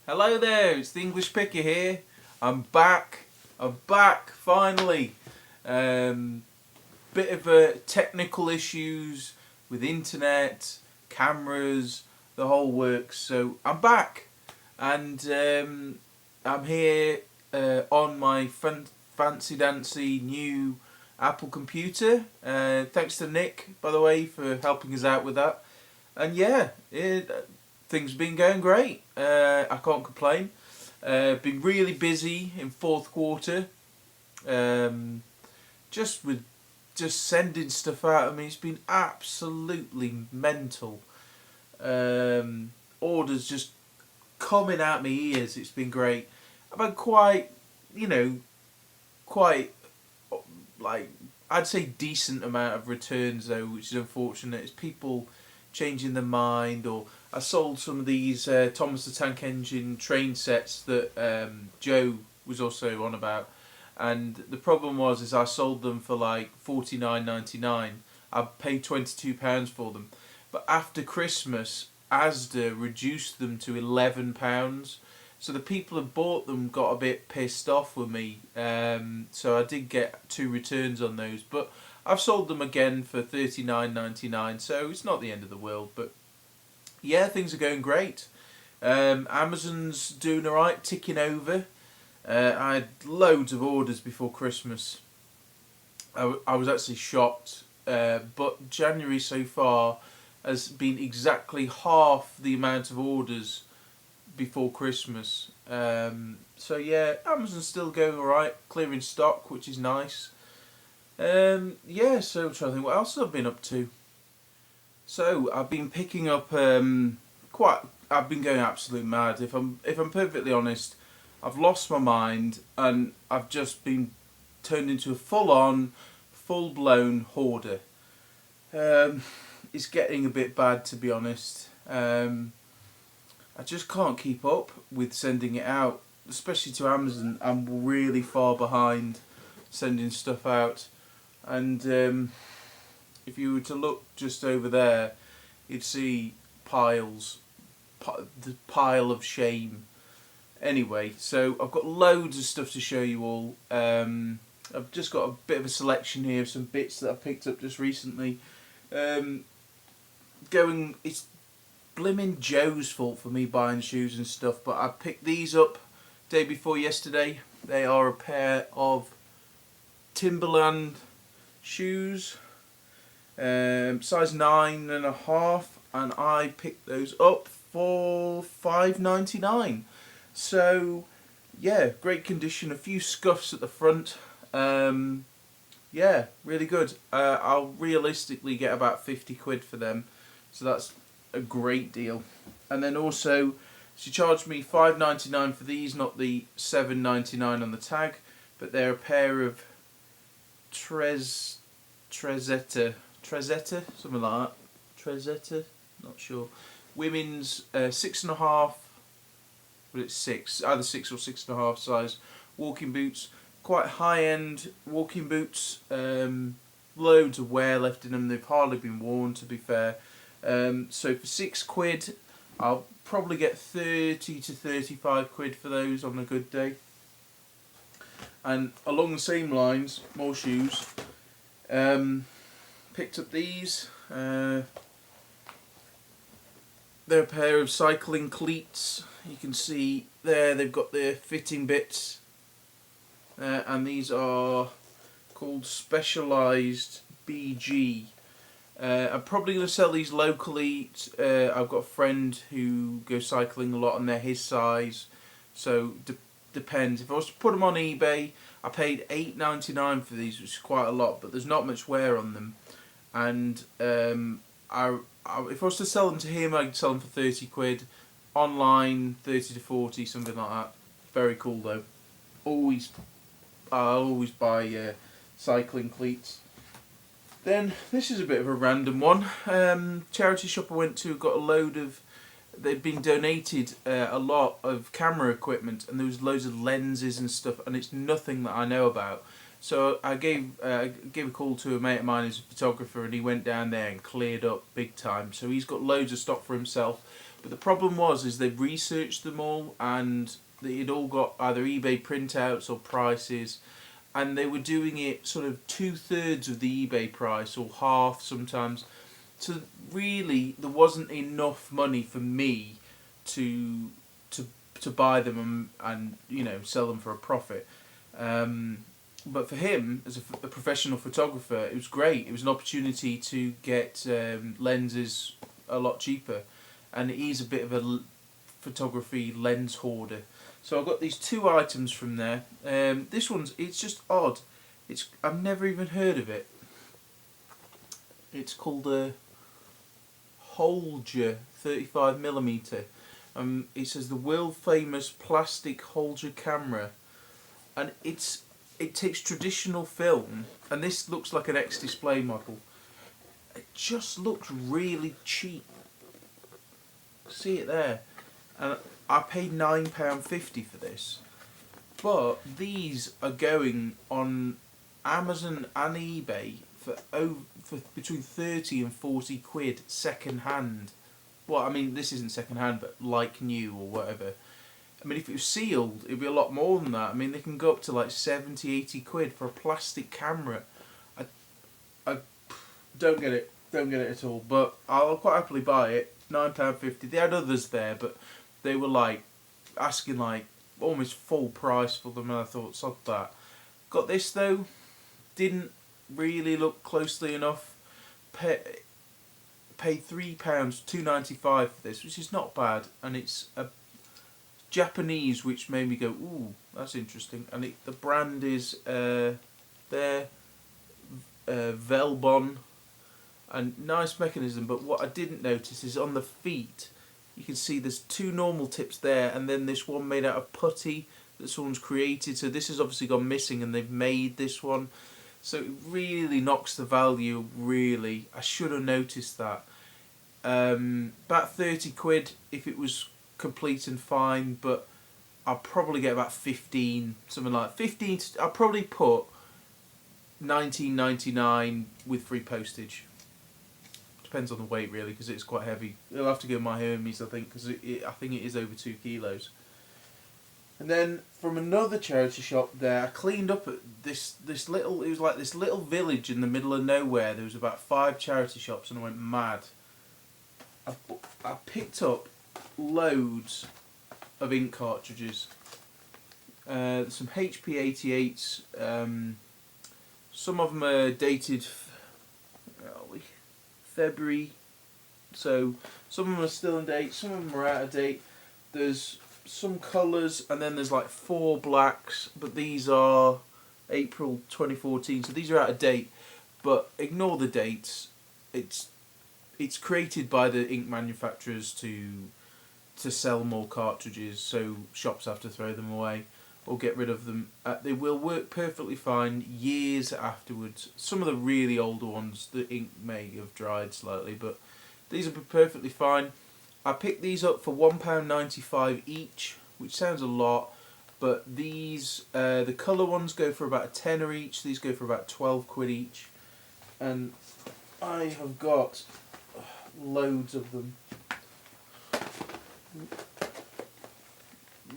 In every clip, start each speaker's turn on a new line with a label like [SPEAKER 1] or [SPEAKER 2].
[SPEAKER 1] Hello there, it's the English Picker here. I'm back. I'm back finally. Um, Bit of technical issues with internet, cameras, the whole works. So I'm back, and I'm here on my fancy dancy new Apple computer. Thanks to Nick, by the way, for helping us out with that. And yeah, things have been going great. I can't complain. Been really busy in fourth quarter. Um, just with just sending stuff out. I mean, it's been absolutely mental. Orders just coming out my ears. It's been great. I've had quite, you know, quite like I'd say decent amount of returns though, which is unfortunate. It's people changing their mind, or I sold some of these Thomas the Tank Engine train sets that Joe was also on about, and the problem was is I sold them for like £49.99. I paid £22 for them, but after Christmas, Asda reduced them to £11. So the people who bought them got a bit pissed off with me. So I did get 2 returns on those, but I've sold them again for £39.99. So it's not the end of the world. But yeah, things are going great. Amazon's doing alright, ticking over. I had loads of orders before Christmas. I was actually shocked. But January so far has been exactly half the amount of orders before Christmas. So yeah, Amazon's still going alright, clearing stock, which is nice. Yeah, so I'm trying to think what else I've been up to. So I've been picking up quite. I've been going absolute mad. If I'm perfectly honest, I've lost my mind and I've just been turned into a full blown hoarder. Um, it's getting a bit bad to be honest. I just can't keep up with sending it out, especially to Amazon. I'm really far behind sending stuff out, and if you were to look just over there, you'd see the pile of shame. Anyway, so I've got loads of stuff to show you all. I've just got a bit of a selection here of some bits that I've picked up just recently. Um, it's blimmin' Joe's fault for me buying shoes and stuff, but I picked these up day before yesterday. They are a pair of Timberland shoes, size 9.5, and I picked those up for £5.99. So yeah, great condition. A few scuffs at the front. Yeah, really good. I'll realistically get about 50 quid for them, so that's a great deal. And then also, she charged me £5.99 for these, not the £7.99 on the tag, but they're a pair of Trezetta, something like that. Trezetta, not sure. Women's 6.5, but it's either 6 or 6.5 size walking boots. Quite high end walking boots. Loads of wear left in them. They've hardly been worn, to be fair. So for £6, I'll probably get 30 to 35 quid for those on a good day. And along the same lines, more shoes. Picked up these. They're a pair of cycling cleats. You can see there they've got their fitting bits. And these are called Specialized BG. I'm probably going to sell these locally. I've got a friend who goes cycling a lot and they're his size. So depends. If I was to put them on eBay, I paid £8.99 for these, which is quite a lot, but there's not much wear on them. And if I was to sell them to him, I'd sell them for 30 quid. Online, 30 to 40, something like that. Very cool though. I'll always buy cycling cleats. Then this is a bit of a random one. Charity shop I went to got a load of. They'd been donated a lot of camera equipment, and there was loads of lenses and stuff, and it's nothing that I know about. So I gave a call to a mate of mine who's a photographer, and he went down there and cleared up big time. So he's got loads of stock for himself. But the problem is they've researched them all, and they'd all got either eBay printouts or prices, and they were doing it sort of 2/3 of the eBay price or half sometimes. So really, there wasn't enough money for me to to buy them and sell them for a profit. But for him, as a professional photographer, it was great. It was an opportunity to get lenses a lot cheaper, and he's a bit of a photography lens hoarder. So I got these two items from there. This it's just odd. I've never even heard of it. It's called a Holger 35mm. It says the world famous plastic Holger camera, and it takes traditional film, and this looks like an X-Display model. It just looks really cheap. See it there, and I paid £9.50 for this, but these are going on Amazon and eBay for between 30 and 40 quid second hand. Well, I mean, this isn't second hand, but like new or whatever. I mean, if it was sealed, it'd be a lot more than that. I mean, they can go up to like 70, 80 quid for a plastic camera. I don't get it. Don't get it at all. But I'll quite happily buy it. £9.50. They had others there, but they were like asking like almost full price for them, and I thought, sod that. Got this though. Didn't really look closely enough. Paid £3, £2.95 for this, which is not bad, and it's a Japanese, which made me go, ooh, that's interesting. And the brand is Velbon, and nice mechanism. But what I didn't notice is on the feet, you can see there's two normal tips there, and then this one made out of putty that someone's created. So this has obviously gone missing, and they've made this one. So it really knocks the value. Really, I should have noticed that. About 30 quid if it was complete and fine, but I'll probably get about 15, something like 15. I'll probably put 19.99 with free postage. Depends on the weight really, because it's quite heavy. It'll have to go in my Hermes, I think, because I think it is over 2 kilos. And then from another charity shop there, I cleaned up at this little. It was like this little village in the middle of nowhere. There was about 5 charity shops, and I went mad. I picked up loads of ink cartridges. Some HP 88s. Some of them are dated February, so some of them are still in date, some of them are out of date. There's some colours, and then there's like 4 blacks, but these are April 2014, so these are out of date. But ignore the dates. It's created by the ink manufacturers to sell more cartridges, so shops have to throw them away or get rid of them. They will work perfectly fine years afterwards. Some of the really older ones, the ink may have dried slightly, but these will be perfectly fine. I picked these up for £1.95 each, which sounds a lot, but these, the colour ones go for about a tenner each, these go for about 12 quid each, and I have got loads of them.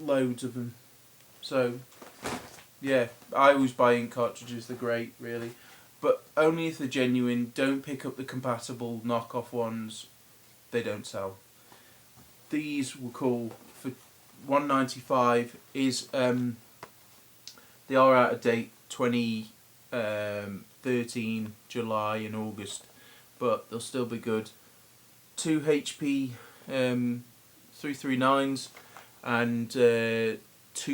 [SPEAKER 1] Loads of them. So, yeah, I always buy ink cartridges, they're great, really. But only if they're genuine. Don't pick up the compatible knockoff ones, they don't sell. These were cool for £1.95. They are out of date, 2013, July and August, but they'll still be good. 2 HP 339s and 2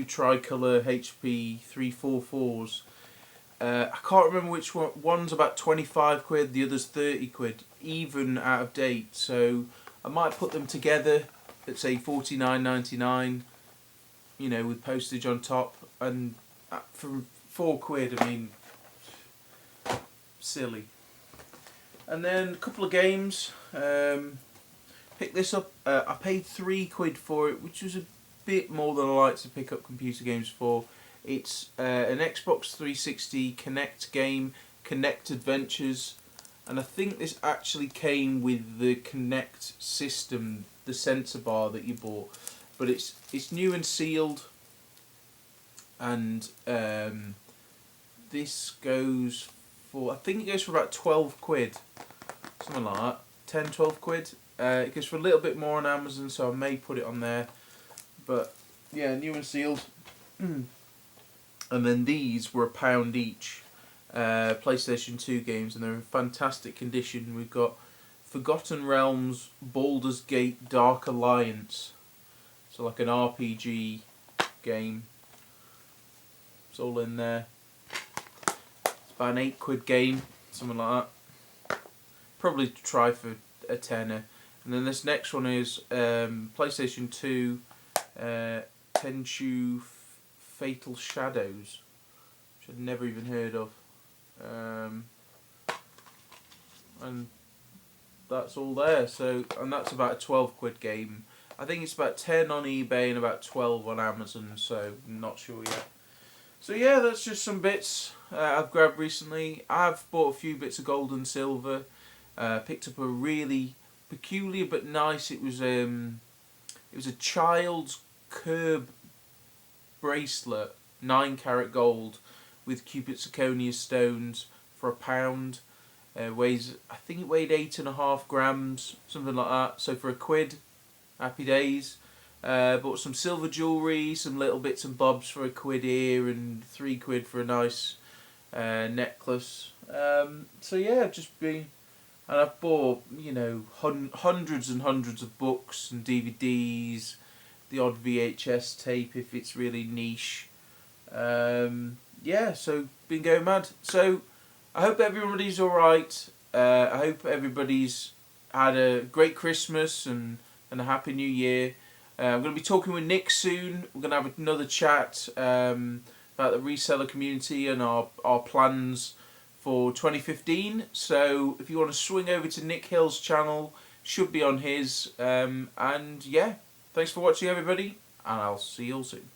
[SPEAKER 1] tricolour HP 344s. I can't remember which one. One's about 25 quid, the other's 30 quid, even out of date. So I might put them together at say £49.99, with postage on top, and for 4 quid, I mean, silly. And then a couple of games. Picked this up. I paid 3 quid for it, which was a bit more than I like to pick up computer games for. It's an Xbox 360 Kinect game, Kinect Adventures, and I think this actually came with the Kinect system the sensor bar that you bought, but it's new and sealed, and this goes for, I think it goes for about 12 quid, something like that, 10, 12 quid. It goes for a little bit more on Amazon, so I may put it on there, but yeah, new and sealed. And then these were £1 each, PlayStation 2 games, and they're in fantastic condition. We've got Forgotten Realms, Baldur's Gate, Dark Alliance, so like an RPG game. It's all in there. It's about an £8 game, something like that. Probably try for a tenner. And then this next one is PlayStation 2, Tenchu Fatal Shadows, which I'd never even heard of. And that's all there. So, and that's about a £12 game. I think it's about 10 on eBay and about 12 on Amazon, so I'm not sure yet. So yeah, that's just some bits I've grabbed recently. I've bought a few bits of gold and silver. Picked up a really peculiar but nice. It was a child's curb bracelet, 9 carat gold, with Cupid zirconia stones for £1. Weighs, I think it weighed 8.5 grams, something like that. So for £1, happy days. Bought some silver jewellery, some little bits and bobs for £1 here, and £3 for a nice necklace. So yeah, I've just been, and I've bought, you know, hundreds and hundreds of books and DVDs, the odd VHS tape if it's really niche. Yeah, so been going mad. So I hope everybody's alright. I hope everybody's had a great Christmas and a happy New Year. I'm going to be talking with Nick soon. We're going to have another chat about the reseller community and our plans for 2015. So if you want to swing over to Nick Hill's channel, should be on his. And yeah, thanks for watching everybody, and I'll see you all soon.